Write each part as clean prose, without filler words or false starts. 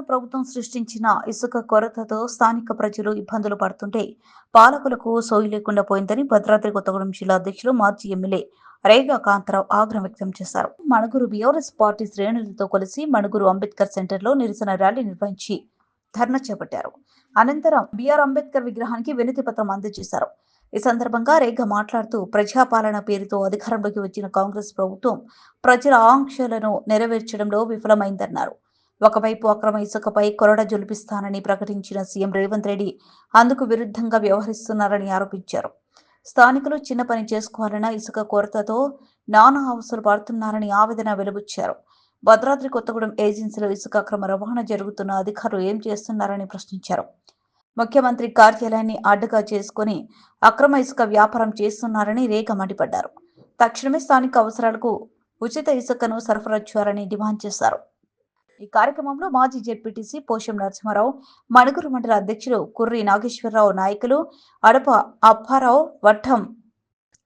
ప్రభుత్వం సృష్టించిన ఇసుక కొరతతో స్థానిక ప్రజలు ఇబ్బందులు పడుతుంటే పాలకులకు సోయి లేకుండా పోయిందని భద్రాద్రి కొత్తగూడెం జిల్లా అధ్యక్షులు మాజీ ఎమ్మెల్యే రేగా కాంతారావు ఆగ్రహం వ్యక్తం చేశారు. మణుగూరు బీఆర్ఎస్ పార్టీ శ్రేణులతో కలిసి మణుగూరు అంబేద్కర్ సెంటర్లో నిరసన ర్యాలీ నిర్వహించి ధర్నా చేపట్టారు. అనంతరం బీఆర్ అంబేద్కర్ విగ్రహానికి వినతి పత్రం అందజేశారు. ఈ సందర్భంగా రేగా మాట్లాడుతూ ప్రజాపాలన పేరుతో అధికారంలోకి వచ్చిన కాంగ్రెస్ ప్రభుత్వం ప్రజల ఆకాంక్షలను నెరవేర్చడంలో విఫలమైందన్నారు. ఒకవైపు అక్రమ ఇసుకపై కొరడ జొలిపిస్తానని ప్రకటించిన సీఎం రేవంత్ రెడ్డి అందుకు విరుద్ధంగా వ్యవహరిస్తున్నారని ఆరోపించారు. స్థానికులు చిన్న పని చేసుకోవాలన్న ఇసుక కొరతతో నానా అవస్థలు పడుతున్నారని ఆవేదన వెలుబుచ్చారు. భద్రాద్రి కొత్తగూడెం ఏజెన్సీలో ఇసుక అక్రమ రవాణా జరుగుతున్న అధికారులు ఏం చేస్తున్నారని ప్రశ్నించారు. ముఖ్యమంత్రి కార్యాలయాన్ని అడ్డుగా చేసుకుని అక్రమ ఇసుక వ్యాపారం చేస్తున్నారని రేఖ మండిపడ్డారు. తక్షణమే స్థానిక అవసరాలకు ఉచిత ఇసుకను సరఫరా చేయాలని డిమాండ్ చేశారు. ఈ కార్యక్రమంలో మాజీ జెడ్పీటీసీ పోషం నరసింహారావు, మణుగూరు మండల అధ్యక్షులు కుర్రి నాగేశ్వరరావు, నాయకులు అడప అప్పారావు, వట్టం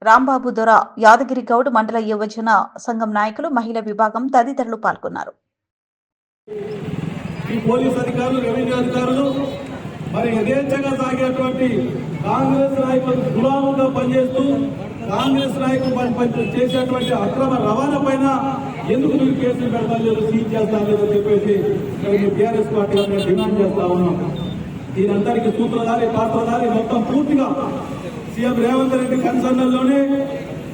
రాంబాబు దొర, యాదగిరి గౌడ్, మండల యువజన సంఘం నాయకులు, మహిళా విభాగం తదితరులు పాల్గొన్నారు. మరి యథేచ్ఛగా సాగేటువంటి కాంగ్రెస్ నాయకులకు గులాముగా పనిచేస్తూ కాంగ్రెస్ నాయకులు చేసేటువంటి అక్రమ రవాణా పైన ఎందుకు మీరు కేసులు పెడతారు, సీజ్ చేస్తారు లేదో చెప్పేసి మేము టీఆర్ఎస్ పార్టీగా మేము డిమాండ్ చేస్తా ఉన్నాం. దీనందరికీ సూత్రధారి పాత్రధారి మొత్తం పూర్తిగా సీఎం రేవంత్ రెడ్డి కన్సర్న్లోనే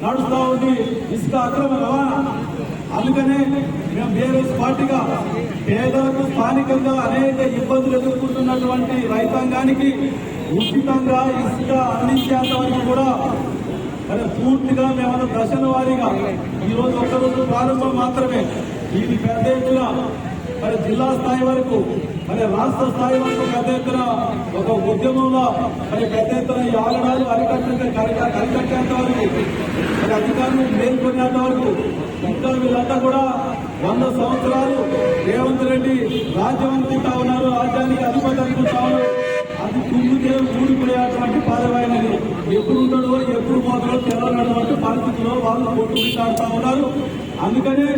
నడుస్తూ ఉంది ఇసుక అక్రమ రవాణా. అందుకనే మేము టీఆర్ఎస్ పార్టీగా పేదలకు స్థానికంగా అనేక ఇబ్బందులు ఎదుర్కొంటున్నటువంటి రైతాంగానికి ఉచితంగా ఇసుక అందించేంత వరకు కూడా మరి పూర్తిగా మేము దశల వారీగా ఈరోజు ఒక్కరోజు ప్రారంభం మాత్రమే ఇది పెద్ద ఎత్తున మరి జిల్లా స్థాయి వరకు మరి రాష్ట్ర స్థాయి వరకు పెద్ద ఎత్తున ఒక ఉద్యమంలో మరి పెద్ద ఎత్తున ఈ ఆలయాలు అరికట్టేంత వరకు మరి అధికారులు మేల్కొనేంత వరకు ఇంకా వీళ్ళంతా కూడా 100 సంవత్సరాలు రేవంత్ రెడ్డి రాజ్యం అనుకుంటా ఉన్నారు, రాజ్యానికి అధిపతి అనుకుంటా ఉన్నారు. అది కుంగితే ఊడిపోయేటువంటి పాదమైనది. ఎప్పుడు ఉంటాడో ఎప్పుడు పోతాడో తెలవనటువంటి పరిస్థితుల్లో వాళ్ళు కొట్టుకుంటా ఉన్నారు. అందుకనే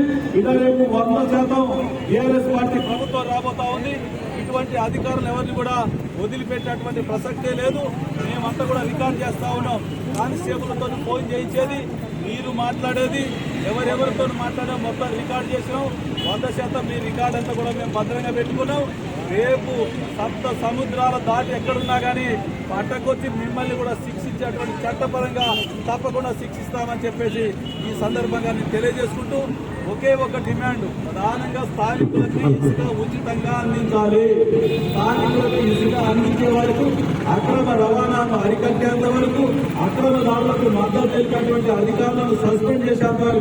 ఇలా రేపు 100% టీఆర్ఎస్ పార్టీ ప్రభుత్వం రాబోతా ఉంది. ఇటువంటి అధికారులు ఎవరిని కూడా వదిలిపెట్టేటువంటి ప్రసక్తే లేదు. మేమంతా కూడా రికార్డ్ చేస్తా ఉన్నాం. కానిస్టేబుల్తో ఫోన్ చేయించేది, మీరు మాట్లాడేది, ఎవరెవరితో మాట్లాడే మొత్తం రికార్డ్ చేసినాం. 100% మీ రికార్డ్ అంతా కూడా మేము భద్రంగా పెట్టుకున్నాం. రేపు సప్త సముద్రాల దాటి ఎక్కడున్నా కానీ పట్టకొచ్చి మిమ్మల్ని కూడా శిక్షించేటువంటి చట్టపరంగా తప్పకుండా శిక్షిస్తామని చెప్పేసి ఈ సందర్భంగా నేను తెలియజేసుకుంటూ ఒకే ఒక డిమాండ్, ప్రధానంగా స్థానికులకి ఇసుక ఉచితంగా అందించాలి. స్థానికులకు ఇసుక అందించే వరకు అక్రమ రవాణాను అరికట్టేంత వరకు అక్రమదారులకు మద్దతు తెలిపేటువంటి అధికారులను సస్పెండ్ చేసేంత వరకు